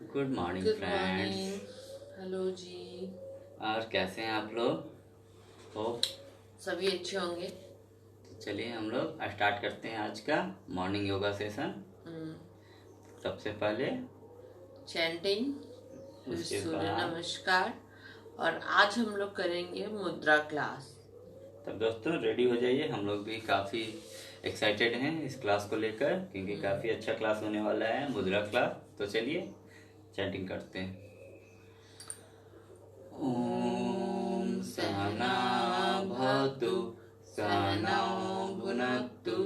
Good morning good friends. Morning. Hello ji. और कैसे हैं आप लोग? होप सभी अच्छे होंगे। तो चलिए हम लोग स्टार्ट करते हैं आज का मॉर्निंग योगा सेशन। सबसे पहले चैंटिंग, फिर उसके सूर्य बाद नमस्कार, और आज हम लोग करेंगे मुद्रा क्लास। तब दोस्तों रेडी हो जाइए, हम लोग भी काफ़ी एक्साइटेड हैं इस क्लास को लेकर, क्योंकि काफ़ी अच्छा क्लास होने वाला है मुद्रा क्लास। तो चलिए चैंटिंग करते हैं। ओम सहना भवतु सहनौ भुनक्तु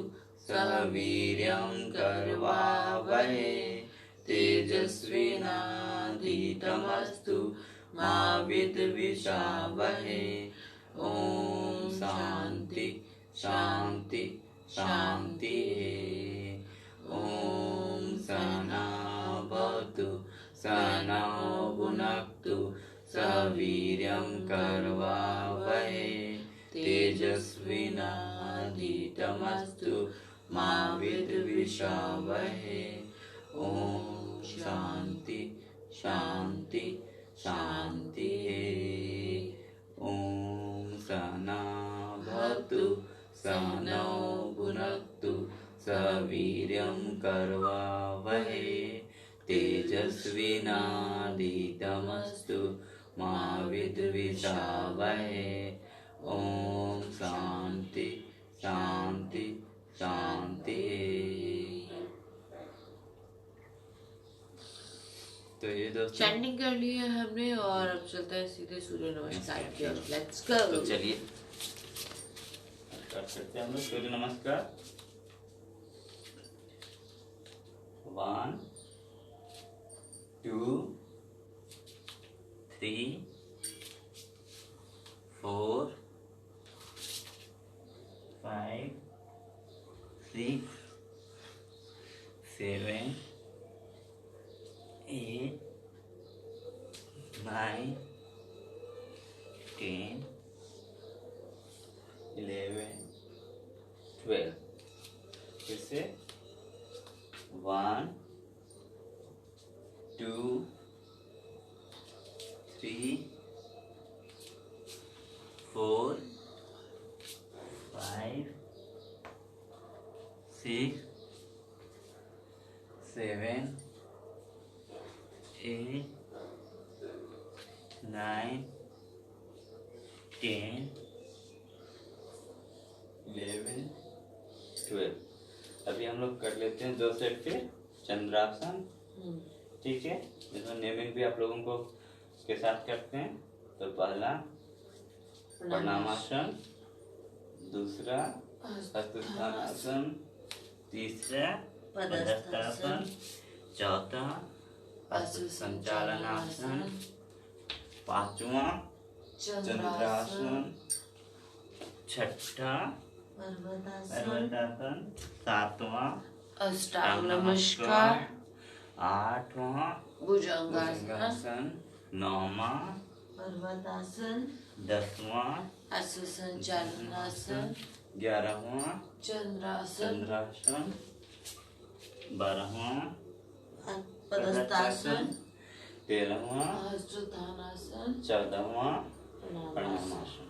सह वीर्यं करवावहै तेजस्विनाधीतमस्तु मा विद्विषावहै। ओम शांति शांति शांति। ओम सहना भवतु सहनौ भुनक्तु सह वीर्यं करवावहै तेजस्विनाधीतमस्तु मा विद्विषावहै। ओम शांति शांति शांति। ओम सहना भवतु सहनौ भुनक्तु सह वीर्यं करवावहै तेजस्विनाधीतमस्तु मा विद्विषावहै। ओम शांति शांति शांति। तो ये दोस्तों चैंटिंग कर ली है हमने, और अब चलते हैं सीधे सूर्य नमस्कार की ओर। Let's go. तो चलिए स्टार्ट करते हैं हम लोग सूर्य नमस्कार। 1 2 3 4 5 6 7 8 9 10 11 12। फिर से 1 2 3 4 5 6 7 8 9 10 11 12। अभी हम लोग कर लेते हैं 2 सेट के चंद्रासन। ठीक है, इसमें नेमिंग भी आप लोगों को के साथ करते हैं। तो पहला प्रणामासन, दूसरा हस्तस्थानासन, तीसरा पदस्थानासन, चौथा अश्व संचालनासन, पांचवा चंद्रासन, छठा पर्वतासन, सातवां अष्टांग नमस्कार, आठवां भुजंगासन, नौवां पर्वतासन, 10वां अश्व संचालनासन, 11वां चंद्रासन, चंद्रासन, 12वां पदस्थासन, 13वां हस्तस्थानासन, 14वां प्रणामासन। प्रणामासन।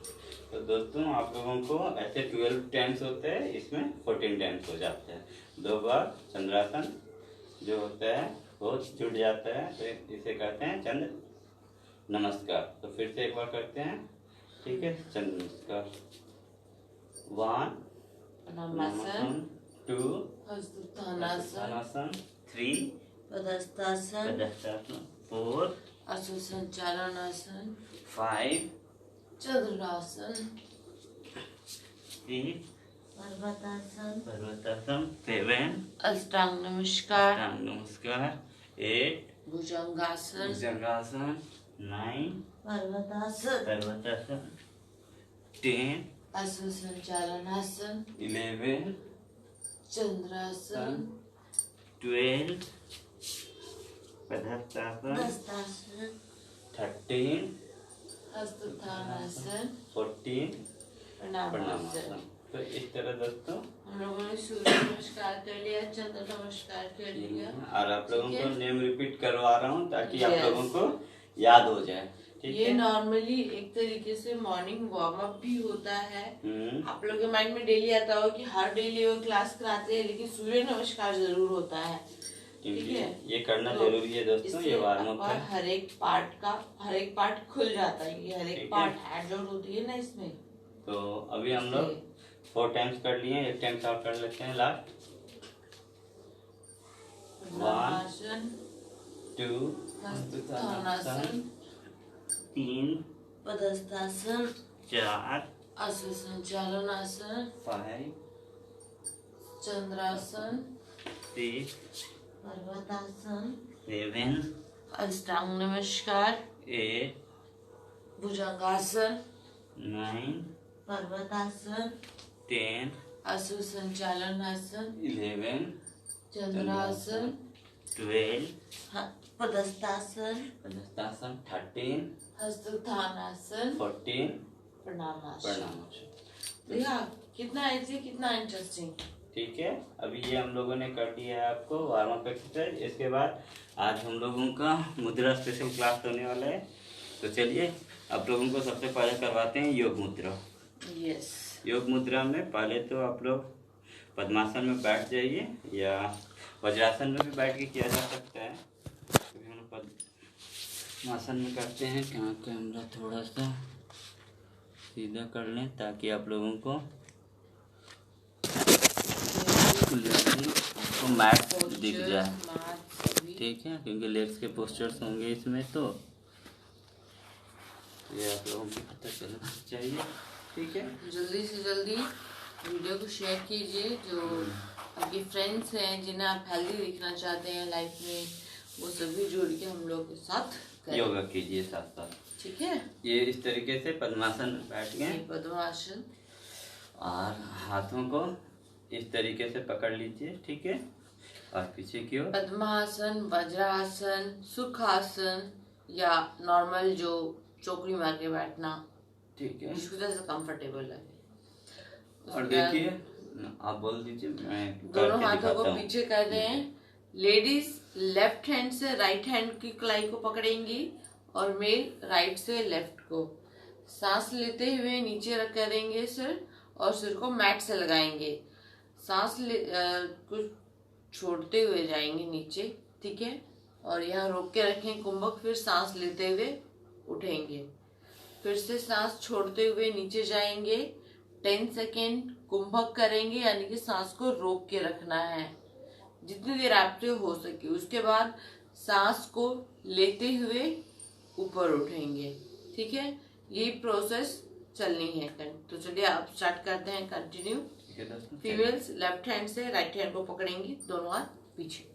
तो दोस्तों आप लोगों को ऐसे 12 टाइम्स होते हैं, इसमें 14 टाइम्स हो जाते हैं। 2 बार चंद्रासन जो होता है वो जुड़ जाता है, तो इसे कहते हैं चंद्र नमस्कार। तो फिर से एक बार करते हैं, ठीक है। चंद्र नमस्कार 1 प्रणामासन, 2 हस्तस्थानासन, 3 पदस्थासन, 4 अश्व संचालनासन, 5 चंद्रासन, 6 पर्वतासन, 7 अष्टांग नमस्कार, नमस्कार, 8 भुजंगासन, भुजंगासन, 9 पर्वतासन, 10 अश्व संचालनासन, 11 चंद्रासन, 12 पदस्थानासन, पदस्थासन, 13 हस्तस्थानासन, 14 प्रणामासन। तो इस तरह दोस्तों हम लोगों ने सूर्य नमस्कार कर लिया, चंद्र नमस्कार कर लिया। और आप लोगों ठीक को है? नेम रिपीट करवा रहा हूँ ताकि आप Yes. लोगों को याद हो जाए। ठीक ये है। नॉर्मली एक तरीके से मॉर्निंग वार्म अप भी होता है। हम्म। आप लोग के माइंड में डेली आता हो कि हर डेली वो क्लास कराते हैं, लेकिन सूर्य नमस्कार जरूर होता है। ठीक क्योंकि है, ये करना तो जरूरी है दोस्तों, इससे ये वार्म अप आपका है। हर एक पार्ट खुल जाता है। ये हर ठीक एक है। पार्ट हैंड आउट होती है ना इसमें। तो अभी हम लोग 4 टाइम्स कर लिए, एक टाइम्स और कर लेते हैं लास्ट। 1 2 हस्तासन, 3 पदस्थासन, 4 आसन संचालन आसन, 5 चंद्रासन, 6 पर्वतासन, 7 अष्टांग नमस्कार, 8 भुजंगासन, 9 पर्वतासन, 10 आसन संचालन आसन, 11 चंद्रासन, 12 पदस्थासन, 13 हस्तोत्थानासन, 14 प्रणामासन। प्रणाम। देखा कितना इजी, कितना इंटरेस्टिंग। ठीक है, अभी ये हम लोगों ने कर दिया है आपको वार्म अप एक्सरसाइज। इसके बाद आज हम लोगों का मुद्रा स्पेशल क्लास होने वाला है। तो चलिए आप लोगों को सबसे पहले करवाते हैं योग मुद्रा। यस। योग मुद्रा में पहले तो आप लोग पद्मासन में बैठ जाइए या वज्रासन में भी बैठ के किया जा सकता है। तो हम लोग पद्मासन में करते हैं। क्या कैमरा थोड़ा सा सीधा कर लें ताकि आप लोगों को आपको मैट दिख जाए। ठीक है, क्योंकि लेग्स के पोस्चर्स होंगे इसमें, तो ये आप लोगों को पता चलना चाहिए। ठीक है, जल्दी से जल्दी वीडियो को शेयर कीजिए। जो आपके फ्रेंड्स हैं जिन्हें आप हेल्दी दिखना चाहते हैं लाइफ में, वो सभी जोड़ के हम लोग के साथ करें। योगा कीजिए साथ साथ। ठीक है, ये इस तरीके से पद्मासन में बैठ गए पद्मासन, और हाथों को इस तरीके से पकड़ लीजिए। ठीक है, और पीछे की ओर पद्मासन, वज्रासन, सुखासन या नॉर्मल जो चौकड़ी मार के बैठना, ठीक है। जिसको जैसे कंफर्टेबल है। और देखिए, आप बोल दीजिए, मैं दोनों करके हाथों दिखाता को हूँ। पीछे कर रहे हैं। लेडीज लेफ्ट हैंड से राइट हैंड की कलाई को पकड़ेंगी और मेल राइट से लेफ्ट को। सांस लेते हुए नीचे रख करेंगे सिर, और सिर को मैट से लगाएंगे। सांस कुछ छोड़ते हुए जाएंगे नीचे। ठीक है, और यहाँ रोक के रखें कुंभक, फिर सांस लेते हुए उठेंगे। फिर से सांस छोड़ते हुए नीचे जाएंगे। 10 सेकेंड कुंभक करेंगे, यानी कि सांस को रोक के रखना है जितनी देर आपसे हो सके। उसके बाद सांस को लेते हुए ऊपर उठेंगे। ठीक है, यही प्रोसेस चलनी है। तो चलिए आप स्टार्ट करते हैं, कंटिन्यू। ठीक है दोस्तों, फीमेल्स लेफ्ट हैंड से राइट हैंड को पकड़ेंगी, दोनों हाथ पीछे।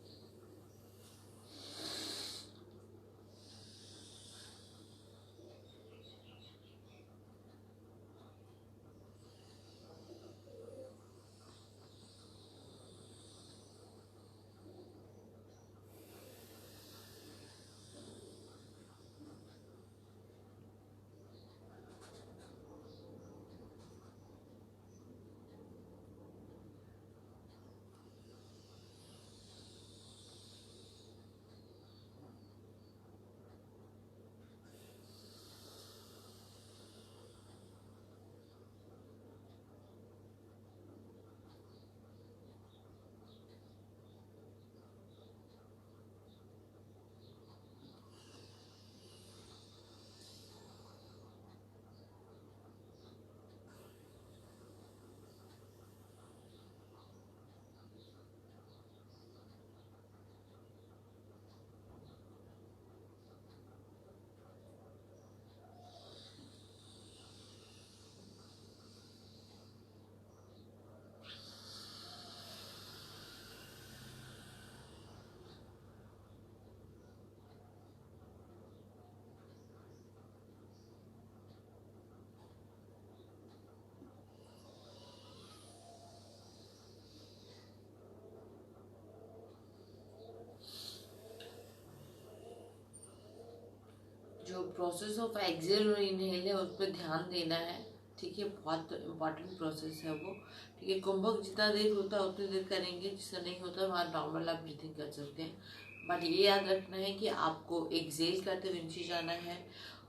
जो प्रोसेस ऑफ एक्सेल और इनहेल है उस पर ध्यान देना है। ठीक है, बहुत इम्पोर्टेंट प्रोसेस है वो। ठीक है, कुंभक जितना देर होता है उतनी देर करेंगे, जिसका नहीं होता वहाँ नॉर्मल आप ब्रीथिंग कर सकते हैं। बट ये याद रखना है कि आपको एक्सेल करते हुए नीचे जाना है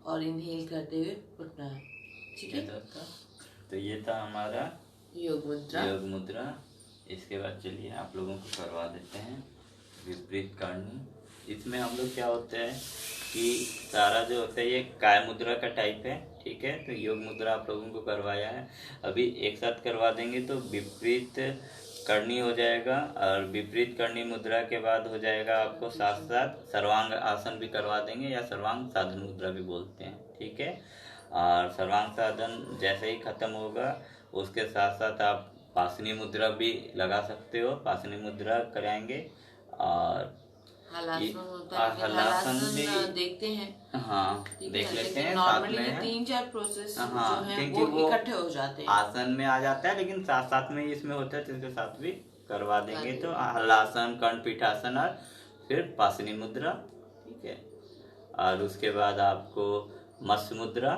और इनहेल करते हुए उठना है। ठीक है, तो ये था हमारा योग मुद्रा। योग मुद्रा। इसके बाद चलिए आप लोगों को करवा देते हैं विपरीत करनी। इसमें हम लोग क्या होता है कि सारा जो होता है ये काय मुद्रा का टाइप है। ठीक है, तो योग मुद्रा आप लोगों को करवाया है, अभी एक साथ करवा देंगे तो विपरीत करनी हो जाएगा। और विपरीत करनी मुद्रा के बाद हो जाएगा आपको साथ साथ सर्वांग आसन भी करवा देंगे, या सर्वांग साधन मुद्रा भी बोलते हैं। ठीक है, और सर्वांग साधन जैसे ही खत्म होगा उसके साथ साथ आप पासनी मुद्रा भी लगा सकते हो, पासनी मुद्रा कराएंगे। और हलासन होता है, हलासन भी देखते हैं। हाँ, ठीक देख है, लेते लेकिन हैं साथ नॉर्मली में। 3-4 प्रोसेस हाँ, जो है क्योंकि वो इकट्ठे हो जाते हैं। आसन में आ जाता है, लेकिन साथ साथ में इसमें होता है तो इसके साथ भी करवा देंगे। तो हलासन, कर्ण पीठासन और फिर पासनी मुद्रा। ठीक है, और उसके बाद आपको मत्स्य मुद्रा।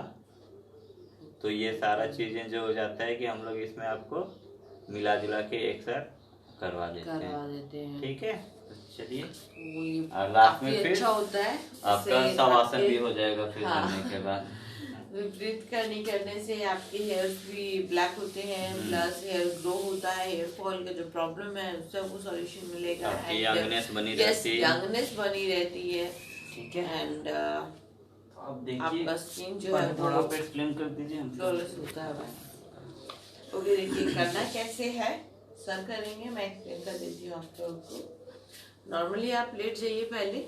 तो ये सारा चीजें जो हो जाता है कि हम लोग इसमें आपको मिला जुला के एक साथ करवा देते हैं। ठीक है, तो चलिए, और लास्ट में फिर अच्छा होता है आपका शवासन भी हो जाएगा फिर हाँ। करने के बाद। विपरीत करने से आपके हेयर्स भी ब्लैक होते हैं, प्लस हेयर ग्रो होता है, हेयर फॉल का जो प्रॉब्लम है उससे आपको सॉल्यूशन मिलेगा। आपकी यंगनेस बनी रहती है। यंगनेस बनी रहती है। ठीक है, एंड अब देखिए आपका स्किन जो है थोड़ा पे एक्सप्लेन कर दीजिए हम। फ्लॉलेस होता है भाई। ओके, देखिए करना कैसे है सर करेंगे, मैं एक्सप्लेन कर देती हूँ आप लोगों को। नॉर्मली आप लेट जाइए, पहले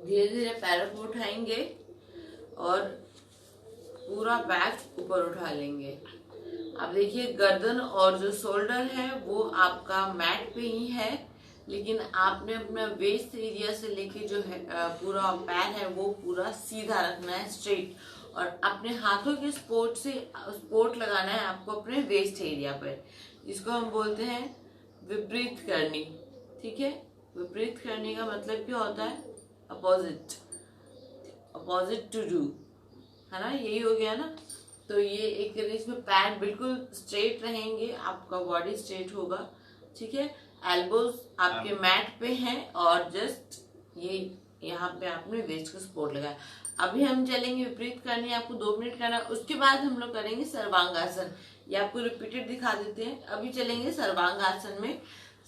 धीरे धीरे पैरों को उठाएंगे और पूरा बैक ऊपर उठा लेंगे। अब देखिए गर्दन और जो शोल्डर है वो आपका मैट पे ही है, लेकिन आपने अपना वेस्ट एरिया से लेके जो है पूरा पैर है वो पूरा सीधा रखना है, स्ट्रेट। और अपने हाथों के सपोर्ट लगाना है आपको अपने वेस्ट एरिया पर, जिसको हम बोलते हैं विपरीत करनी। ठीक है, विपरीत करने का मतलब क्या होता है? अपोजिट टू डू, है ना, यही हो गया ना। तो ये एक इसमें पैर बिल्कुल स्ट्रेट रहेंगे, आपका बॉडी स्ट्रेट होगा। ठीक है, एल्बोज आपके मैट पे हैं और जस्ट ये यहाँ पे आपने वेस्ट का सपोर्ट लगाया। अभी हम चलेंगे विपरीत करनी, आपको 2 मिनट करना, उसके बाद हम लोग करेंगे सर्वांगासन। ये आपको रिपीटेड दिखा देते हैं। अभी चलेंगे सर्वांगासन में।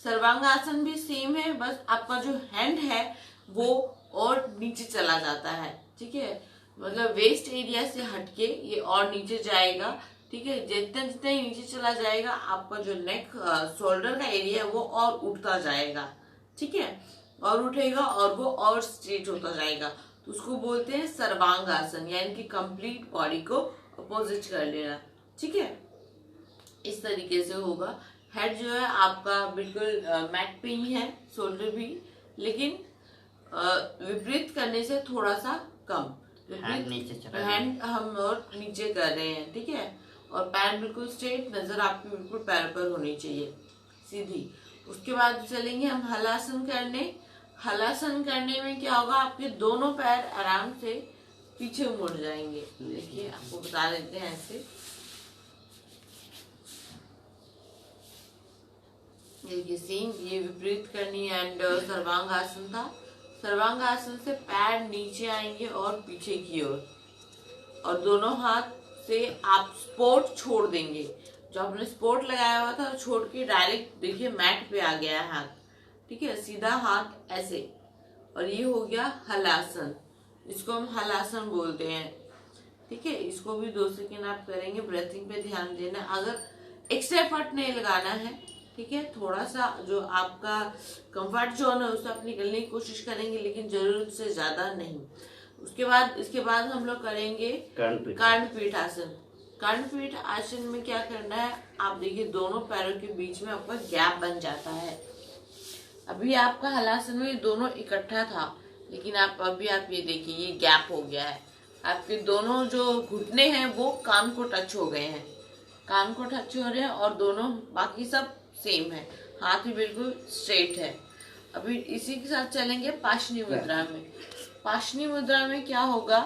सर्वांगासन भी सेम है, बस आपका जो हैंड है वो और नीचे चला जाता है। ठीक है, मतलब वेस्ट एरिया से हटके ये और नीचे जाएगा। ठीक है, जितना जितना ही नीचे चला जाएगा आपका जो नेक शोल्डर का एरिया है वो और उठता जाएगा। ठीक है, और उठेगा और वो और स्ट्रेट होता जाएगा। तो उसको बोलते हैं सर्वांगासन, यानी कि कंप्लीट बॉडी को अपोजिट कर लेना। ठीक है, इस तरीके से होगा। हेड जो है आपका बिल्कुल मैट पे ही है, शोल्डर भी, लेकिन विपरीत करने से थोड़ा सा कम। हैंड हम और नीचे कर रहे हैं। ठीक है, और पैर बिल्कुल स्ट्रेट, नजर आपकी बिल्कुल पैर पर होनी चाहिए सीधी। उसके बाद चलेंगे हम हलासन करने। हलासन करने में क्या होगा, आपके दोनों पैर आराम से पीछे मुड़ जाएंगे। देखिए आपको बता देते हैं ऐसे। देखिए सीन, ये विपरीत करनी एंड सर्वांगासन था। सर्वांगासन से पैर नीचे आएंगे और पीछे की ओर, और दोनों हाथ से आप सपोर्ट छोड़ देंगे। जो आपने सपोर्ट लगाया हुआ था छोड़ के डायरेक्ट देखिए मैट पे आ गया है हाथ। ठीक है, सीधा हाथ ऐसे, और ये हो गया हलासन। इसको हम हलासन बोलते हैं। ठीक है, इसको भी 2 सेकेंड आप करेंगे। ब्रेथिंग पे ध्यान देना, अगर एक्स्ट्रा एफर्ट नहीं लगाना है। ठीक है, थोड़ा सा जो आपका कंफर्ट जोन है उससे आप निकलने की कोशिश करेंगे, लेकिन जरूरत से ज्यादा नहीं। इसके बाद हम लोग करेंगे कर्णपीठ आसन। कर्णपीठ आसन में क्या करना है, आप देखिए दोनों पैरों के बीच में आपका गैप बन जाता है। अभी आपका हलासन में दोनों इकट्ठा था, लेकिन अभी आप ये देखिए ये गैप हो गया है। आपके दोनों जो घुटने हैं वो कान को टच हो गए हैं, कान को टच हो रहे हैं, और दोनों बाकी सब सेम है, हाथ भी बिल्कुल स्ट्रेट है। अभी इसी के साथ चलेंगे पाशनी मुद्रा में। पाशनी मुद्रा में क्या होगा,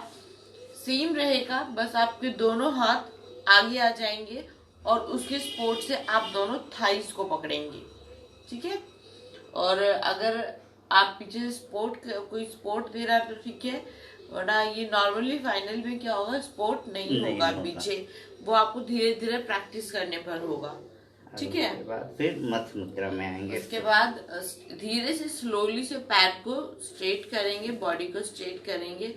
सेम रहेगा, बस आपके दोनों हाथ आगे आ जाएंगे और उसके सपोर्ट से आप दोनों थाइस को पकड़ेंगे, ठीक है। और अगर आप पीछे से कोई सपोर्ट दे रहा है तो ठीक है, वरना ये नॉर्मली फाइनल में क्या होगा, सपोर्ट नहीं होगा पीछे, वो आपको धीरे धीरे प्रैक्टिस करने पर होगा, ठीक है। उसके बाद फिर मत्स्य मुद्रा में आएंगे। उसके बाद धीरे से स्लोली से पैर को स्ट्रेट करेंगे, बॉडी को स्ट्रेट करेंगे।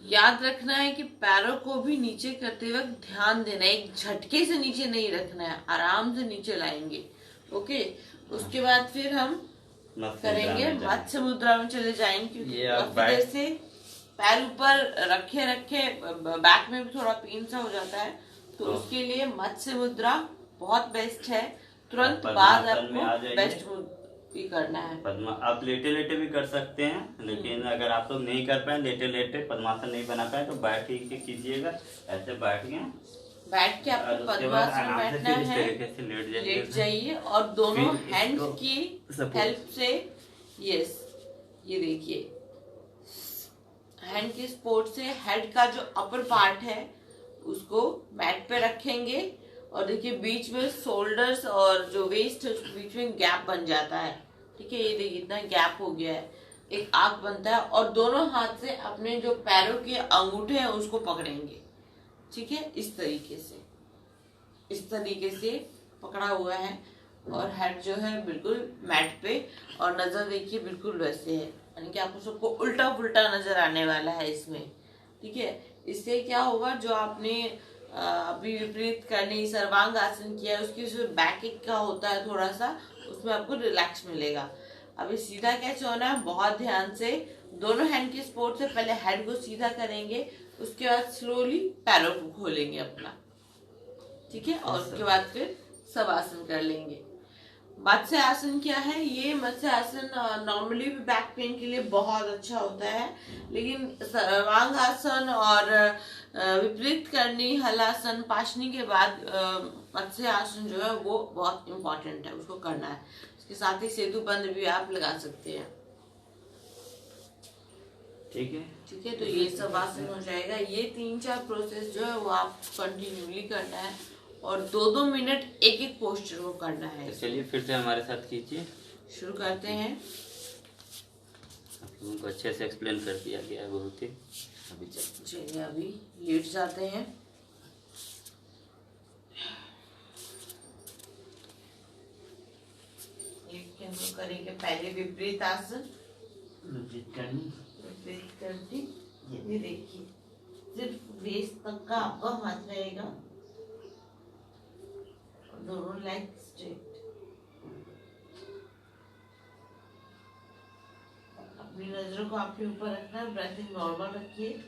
याद रखना है कि पैरों को भी नीचे करते वक्त ध्यान देना है, एक झटके से नीचे नहीं रखना है, आराम से नीचे लाएंगे, ओके। उसके बाद फिर हम करेंगे मत्स्य मुद्रा में चले जाएंगे, क्योंकि काफी देर से पैर ऊपर रखे रखे बैक में भी थोड़ा पेन सा हो जाता है, तो उसके लिए मत्स्य मुद्रा बहुत बेस्ट है। तुरंत बाद आपको बेस्ट ही करना है। आप लेटे लेटे भी कर सकते हैं, लेकिन अगर आप लोग नहीं कर पाए लेटे लेटे, पद्मासन नहीं बना पाए, तो बैठ के कीजिएगा। ऐसे बैठ के आपको पद्मासन में बैठना है, लेट जाइए और दोनों हैंड की हेल्प से, यस, ये देखिए हैंड के सपोर्ट से हेड का जो अपर पार्ट है उसको मैट पे रखेंगे, और देखिए बीच में शोल्डर्स और जो वेस्ट है उसके बीच में गैप बन जाता है, ठीक है। ये देखिए इतना गैप हो गया है, एक आंख बनता है, और दोनों हाथ से अपने जो पैरों के अंगूठे हैं उसको पकड़ेंगे, ठीक है। इस तरीके से पकड़ा हुआ है, और हेड जो है बिल्कुल मैट पे, और नजर देखिए बिल्कुल वैसे है, यानी कि आपको सबको उल्टा पुल्टा नजर आने वाला है इसमें, ठीक है। इससे क्या होगा, जो आपने अभी विपरीत करनी सर्वांग आसन किया है उसकी जो बैक एक का होता है थोड़ा सा, उसमें आपको रिलैक्स मिलेगा। अभी सीधा कैसे होना है, बहुत ध्यान से दोनों हैंड के सपोर्ट से पहले हेड को सीधा करेंगे, उसके बाद स्लोली पैरों को खोलेंगे अपना, ठीक है। और उसके बाद फिर सब आसन कर लेंगे। मत्स्य आसन क्या है, ये मत्स्य आसन नॉर्मली भी बैक पेन के लिए बहुत अच्छा होता है, लेकिन सर्वांग आसन और विपरीत करनी, हलासन, पाशनी के बाद मत्स्य आसन जो है वो बहुत इम्पोर्टेंट है, उसको करना है। इसके साथ ही सेतु बंद भी आप लगा सकते हैं, ठीक है, ठीक है। तो ये सब आसन हो जाएगा। ये 3-4 प्रोसेस जो है वो आप कंटिन्यूली करना है, और 2-2 मिनट एक एक पोस्चर को करना है। तो चलिए फिर से हमारे साथ कीजिए, शुरू करते हैं। आप लोगों को अच्छे से एक्सप्लेन कर दिया गया है बहुत ही। चलिए अभी लेट जाते हैं। करेंगे पहले विपरीत आसन, विपरीत करनी। ये देखिए सिर्फ वेस्ट तक का आपका हाथ रहेगा, दोनों लेग स्ट्रेट। अपनी नजरों को आपके ऊपर रखना है, ब्रीथिंग नॉर्मल रखिए।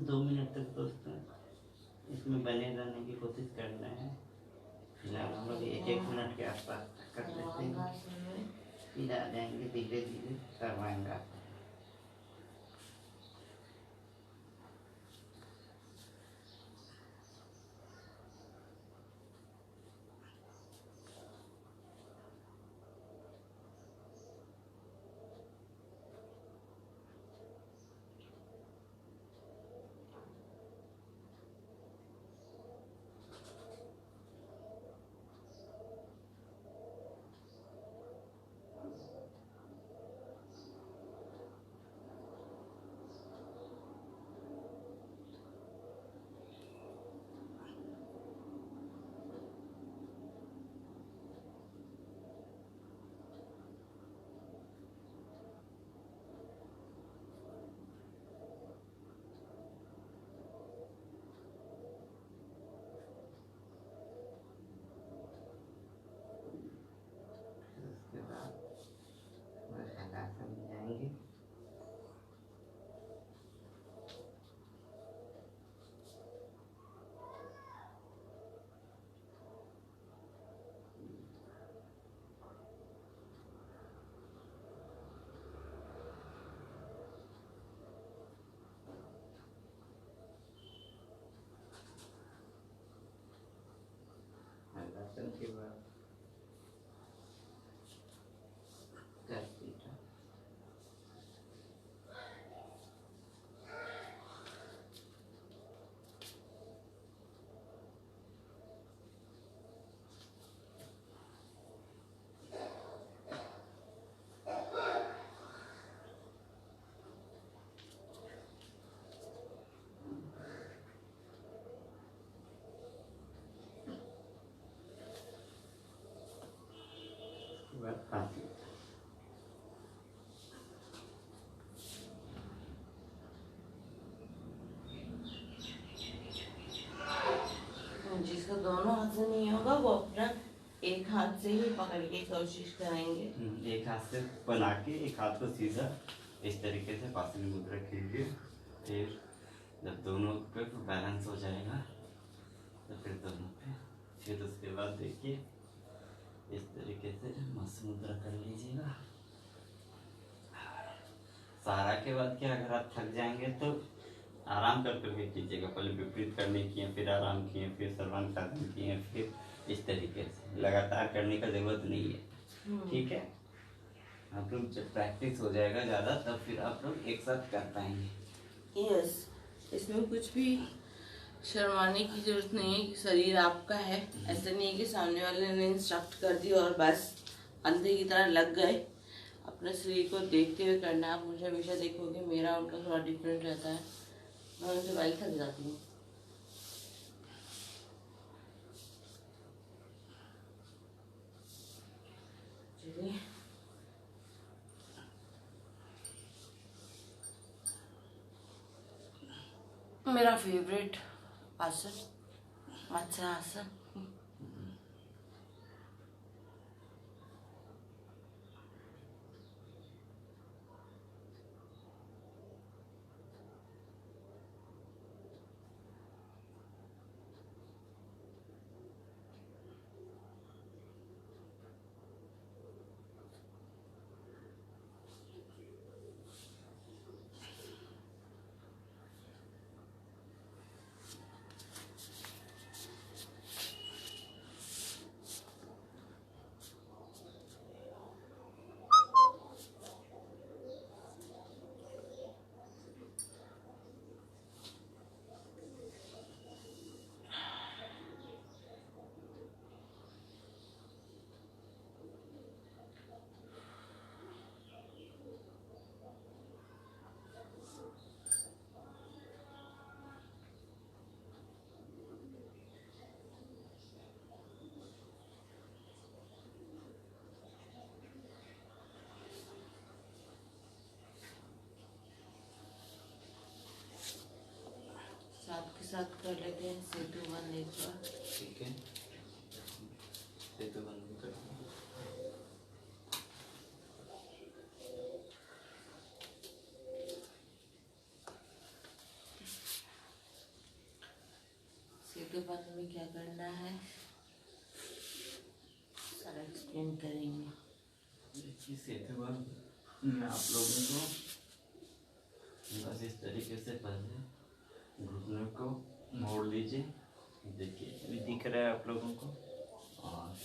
दो मिनट तक दोस्तों इसमें बने रहने की कोशिश करना है। फिलहाल हम लोग 1-1 मिनट के आसपास कर लेते हैं, फिर आ जाएंगे धीरे धीरे सर्वांग आसन। एक हाथ से ही पकड़ के कोशिश करेंगे। एक हाथ से बना के एक हाथ को सीधा इस तरीके से पासनी मुद्रा कीजिए। फिर जब दोनों पे बैलेंस हो जाएगा तो फिर दोनों पे, फिर उसके बाद देखिए इस तरीके से मस्त मुद्रा कर लीजिएगा। सहारा के बाद क्या, अगर आप थक जाएंगे तो आराम कर करके कीजिएगा। पहले विपरीत करने किए, फिर आराम किए, फिर सर्वांग किए, फिर इस तरीके से लगातार करने का जरूरत नहीं है। ठीक है, आप लोग जब प्रैक्टिस हो जाएगा ज़्यादा तब फिर आप लोग एक साथ कर पाएंगे। यस, इसमें कुछ भी शर्माने की जरूरत नहीं है कि शरीर आपका है। ऐसा नहीं है कि सामने वाले ने इंस्ट्रक्ट कर दी और बस अंधे की तरह लग गए। अपने शरीर को देखते हुए करना है। आप मुझे हमेशा देखोगे मेरा उनका थोड़ा डिफरेंट रहता है। मैं उनसे पहले थक जाती हूँ। चलिए, मेरा फेवरेट आसन मत्स्यासन। साथ के साथ कर लेते हैं सेतु बंद एक बार। ठीक है, सेतु बंद कर दो। सेतु बंद में क्या करना है सर एक्सप्लेन करेंगे। देखिए, सेतु बंद में आप लोगों को बस इस तरीके से पहले घुटनों को मोड़ लीजिए। देखिए अभी दिख रहा है आप लोगों को। और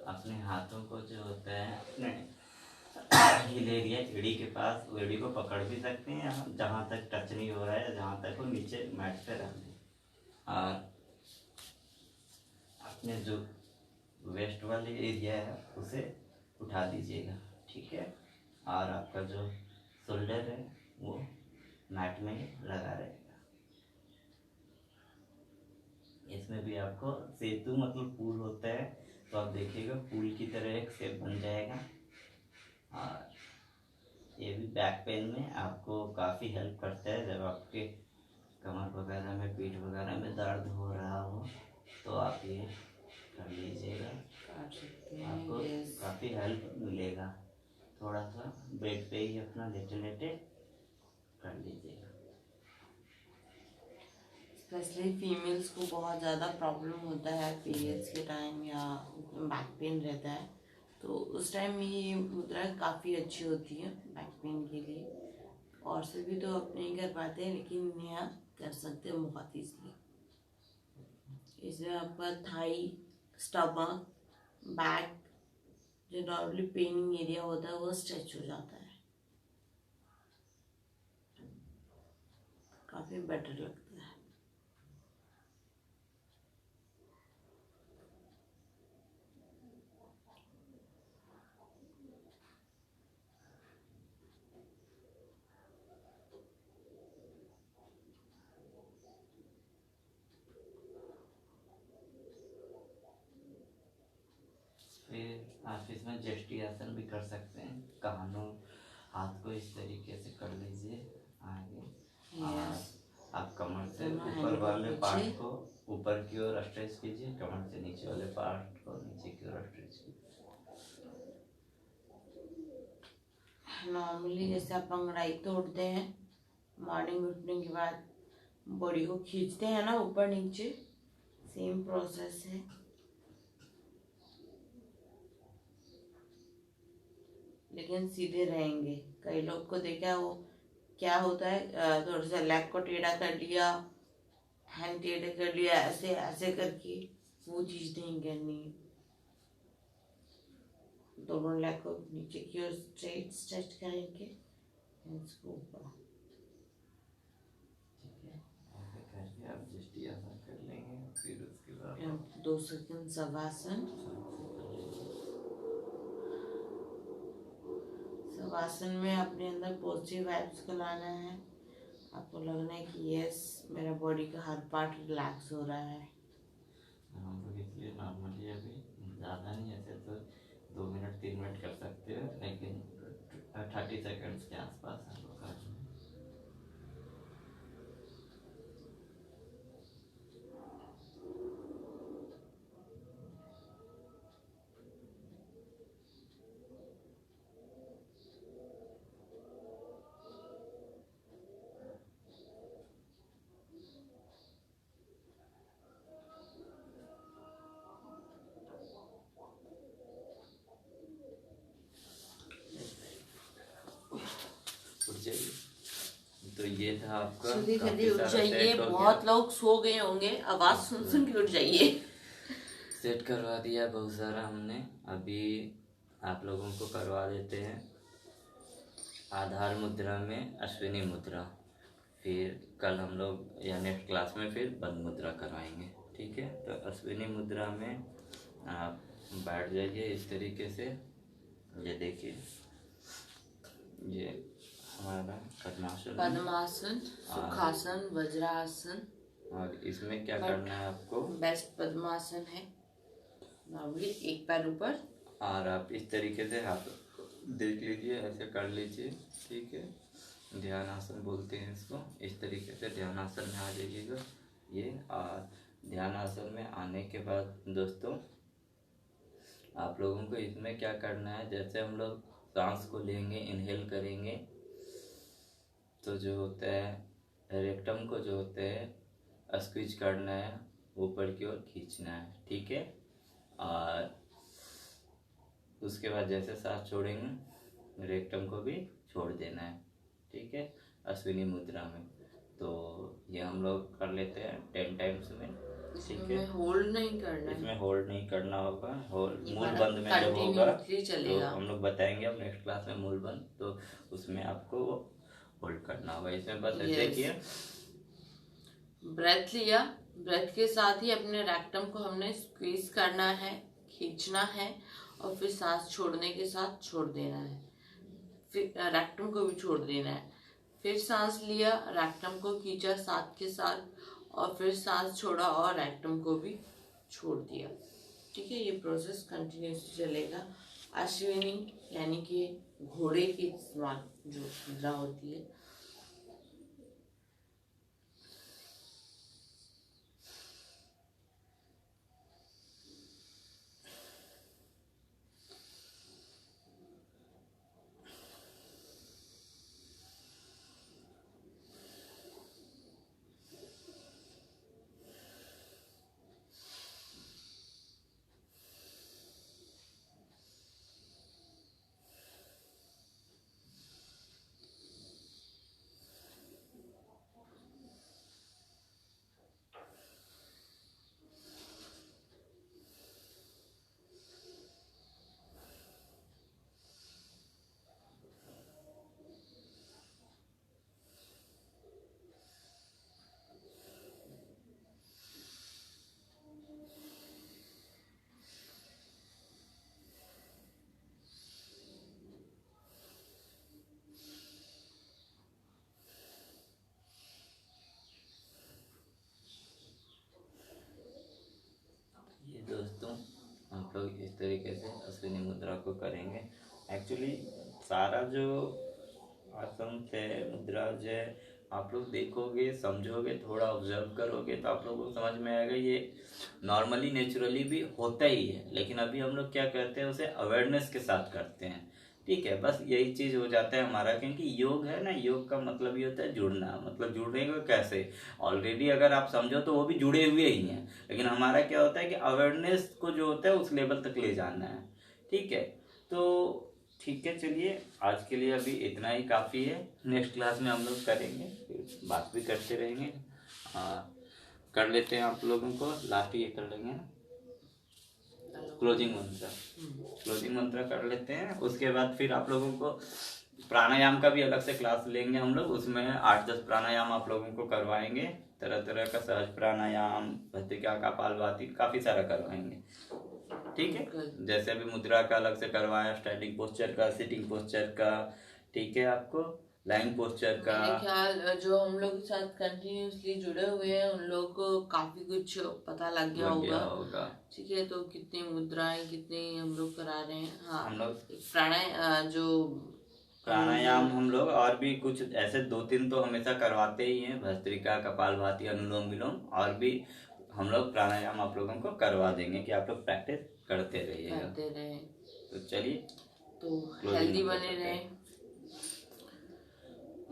अपने हाथों को जो होता है अपने हिल एरिया एड़ी के पास, वो एड़ी को पकड़ भी सकते हैं, जहाँ तक टच नहीं हो रहा है, जहाँ तक वो नीचे मैट पे रख दें। और अपने जो वेस्ट वाले एरिया है उसे उठा दीजिएगा। ठीक है, और आपका जो शोल्डर है वो मैट में लगा रहेगा। इसमें भी आपको सेतु मतलब पुल होता है, तो आप देखिएगा पुल की तरह एक शेप बन जाएगा। और ये भी बैक पेन में आपको काफ़ी हेल्प करता है। जब आपके कमर वगैरह में, पीठ वगैरह में दर्द हो रहा हो तो आप ये कर लीजिएगा, आपको काफ़ी हेल्प मिलेगा। थोड़ा सा बेड पे ही अपना लेटे लेटे कर लीजिएगा। स्पेशली फीमेल्स को बहुत ज़्यादा प्रॉब्लम होता है पीरियड्स के टाइम या बैक पेन रहता है, तो उस टाइम में ये मुद्रा काफ़ी अच्छी होती है बैक पेन के लिए। और से भी तो अपने नहीं कर पाते हैं, लेकिन यहाँ कर सकते हैं बहुत ईजीली। इसमें आपका थाई, स्टमक, बैक जो नॉर्मली पेनिंग एरिया होता है वो स्ट्रेच हो जाता है, काफ़ी बेटर लगता है। फिर आप इसमें जष्टी आसन भी कर सकते हैं। कानों, हाथ को इस तरीके से कर लीजिए आगे। और आप कमर से ऊपर वाले पार्ट को ऊपर की ओर स्ट्रेच कीजिए, कमर से नीचे वाले पार्ट को नीचे की ओर स्ट्रेच कीजिए। नॉर्मली जैसे आप अंगड़ाई तोड़ते हैं मॉर्निंग उठने के बाद, बॉडी को खींचते हैं ना ऊपर नीचे, सेम प्रोसेस है। लेकिन सीधे रहेंगे। कई लोग को देखा वो क्या होता है, थोड़ा सा लेग को टेढ़ा कर लिया, हैंड टेढ़े कर लिया, ऐसे ऐसे करके, वो चीज नहीं करनी है। दोनों लेग को नीचे की ओर स्ट्रेट स्ट्रेच करेंगे, hands को ऊपर। ठीक है, ऐसे करके आप जस्ट ऐसा कर लेंगे, फिर उसके बाद फिर हम 2 सेकंड शवासन। शवासन में अपने अंदर पॉजिटिव वाइब्स को लाना है। आपको लगना है कि यस, मेरा बॉडी का हर पार्ट रिलैक्स हो रहा है। हम लोग इसलिए नॉर्मली अभी ज़्यादा नहीं, ऐसे तो 2 मिनट 3 मिनट कर सकते हो, लेकिन 30 सेकंड्स के आसपास हम लोग कर रहे हैं। उठ जाइए। तो ये था आपका जल्दी जल्दी काफी उठ सारा जाइए, सेट हो बहुत गया। लोग सो गए होंगे, आवाज सुन सुन के उठ जाइए। सेट करवा दिया बहुत सारा हमने। अभी आप लोगों को करवा देते हैं आधार मुद्रा में अश्विनी मुद्रा। फिर कल हम लोग या नेक्स्ट क्लास में फिर बंद मुद्रा करवाएंगे। ठीक है, तो अश्विनी मुद्रा में आप बैठ जाइए इस तरीके से। ये देखिए, ये हमारा पद्मासन है। पद्मासन, सुखासन, वज्रासन, और इसमें क्या But करना है आपको, बेस्ट पद्मासन है। नॉर्मली एक पैर ऊपर, और आप इस तरीके से हाथ देख लीजिए, ऐसे कर लीजिए। ठीक है, ध्यान आसन बोलते हैं इसको। इस तरीके से ध्यान आसन में आ जाइएगा ये। और ध्यान आसन में आने के बाद दोस्तों, आप लोगों को इसमें क्या करना है, जैसे हम लोग सांस को लेंगे, इनहेल करेंगे, तो जो होता है रेक्टम को जो होता है स्क्वीज करना है, ऊपर की ओर खींचना है। ठीक है, और उसके बाद जैसे सांस छोड़ेंगे, रेक्टम को भी छोड़ देना है। ठीक है, अश्विनी मुद्रा में। तो ये हम लोग कर लेते हैं 10 टाइम्स में। ठीक है, इसमें होल्ड नहीं करना है, इसमें होल्ड नहीं करना होगा। होल्ड ये मूल हमारा बंद में जब होगा continuously तो चलेगा। हम लोग बताएंगे अब नेक्स्ट क्लास में मूल बंद, तो उसमें आपको वो होल्ड करना होगा। इसमें बस ऐसे Yes. किया, ब्रेथ लिया, ब्रेथ के साथ ही अपने रेक्टम को हमने स्क्वीज करना है, खींचना है, और फिर सांस छोड़ने के साथ छोड़ देना है। फिर रेक्टम को भी छोड़ देना है। फिर सांस लिया, रेक्टम को खींचा साथ के साथ, और फिर सांस छोड़ा और रेक्टम को भी छोड़ दिया। ठीक है, ये प्रोसेस कंटिन्यूसली चलेगा। अश्विनी यानी कि घोड़े की समान जो मुद्रा होती है। ये दोस्तों आप लोग इस तरीके से अश्विनी मुद्रा को करेंगे। एक्चुअली सारा जो आसन से मुद्रा जो है आप लोग देखोगे, समझोगे, थोड़ा ऑब्जर्व करोगे तो आप लोगों को समझ में आएगा ये नॉर्मली नेचुरली भी होता ही है, लेकिन अभी हम लोग क्या करते हैं उसे अवेयरनेस के साथ करते हैं। ठीक है, बस यही चीज हो जाता है हमारा, क्योंकि योग है ना, योग का मतलब ये होता है जुड़ना। मतलब जुड़ेंगे कैसे, ऑलरेडी अगर आप समझो तो वो भी जुड़े हुए ही हैं, लेकिन हमारा क्या होता है कि अवेयरनेस को जो होता है उस लेवल तक ले जाना है। ठीक है, तो ठीक है, चलिए आज के लिए अभी इतना ही काफ़ी है। नेक्स्ट क्लास में हम लोग करेंगे, फिर बात भी करते रहेंगे। कर लेते हैं आप लोगों को लास्ट ये कर लेंगे ना, क्लोजिंग मंत्र। क्लोजिंग मंत्र कर लेते हैं, उसके बाद फिर आप लोगों को प्राणायाम का भी अलग से क्लास लेंगे हम लोग। उसमें 8-10 प्राणायाम आप लोगों को करवाएंगे, तरह तरह का सहज प्राणायाम, भस्त्रिका, कपालभाति, काफ़ी सारा करवाएंगे। ठीक है, जैसे अभी मुद्रा का अलग से करवाया, स्टैंडिंग पोस्चर का, सिटिंग पोस्चर का, ठीक है, आपको लाइन पोस्चर का। मेरे ख्याल जो हम लोग के साथ कंटिन्यूसली जुड़े हुए हैं उन लोग को काफी कुछ पता लग गया होगा। ठीक है, तो कितनी मुद्राएं कितनी हम लोग करा रहे हैं। हाँ, हम लोग प्राणायाम हम लोग और भी कुछ ऐसे 2-3 तो हमेशा करवाते ही हैं, भस्त्रिका, कपालभाति, अनुलोम विलोम, और भी हम लोग प्राणायाम आप लोगों को करवा देंगे कि आप लोग प्रैक्टिस करते रहिएगा। तो चलिए, तो हेल्दी बने रहे।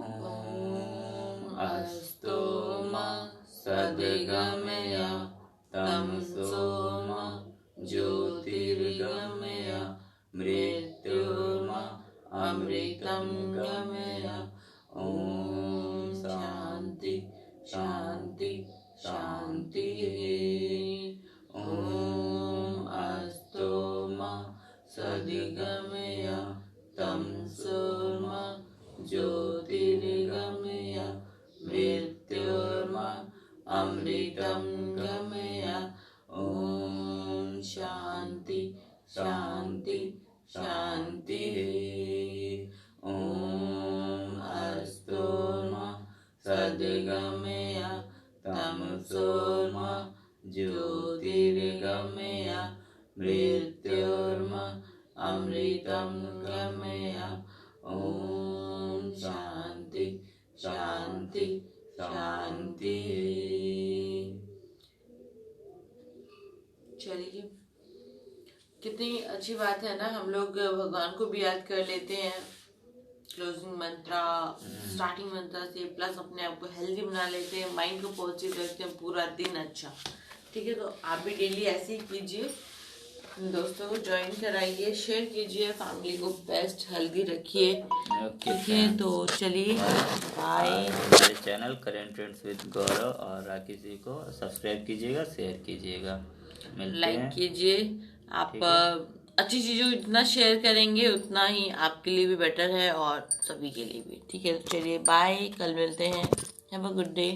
ओम अस्तु मा सद्गमय तमसो मा ज्योतिर्गमय मृत्युर्मा अमृतं गमय। ओम शांति शांति शांति। ओम अस्तु मा सद्गमय तमसो मा ज्योतिर्गमय मृत्युर्मा अमृतं गमय। ओम शांति शांति शांति। ओम अस्तु मा सद्गमय तमसो मा ज्योतिर्गमय मृत्युर्मा अमृतं गमय। ओम शांति शांति शांति। चलिए, कितनी अच्छी बात है ना, हम लोग भगवान को भी याद कर लेते हैं क्लोजिंग मंत्र, स्टार्टिंग मंत्र से, प्लस अपने आप को हेल्दी बना लेते हैं, माइंड को पॉजिटिव रखते हैं, पूरा दिन अच्छा। ठीक है, तो आप भी डेली ऐसे ही कीजिए, दोस्तों को ज्वाइन कराइए, शेयर कीजिए, फैमिली को बेस्ट हेल्दी रखिए। ठीक है, तो चलिए बाय। हमारे चैनल करेंट ट्रेंड्स विद गौरव और राकेश जी को सब्सक्राइब कीजिएगा, शेयर कीजिएगा, लाइक कीजिए। आप अच्छी चीज़ों जितना शेयर करेंगे उतना ही आपके लिए भी बेटर है और सभी के लिए भी। ठीक है, तो चलिए बाय, कल मिलते हैं। Have a good day.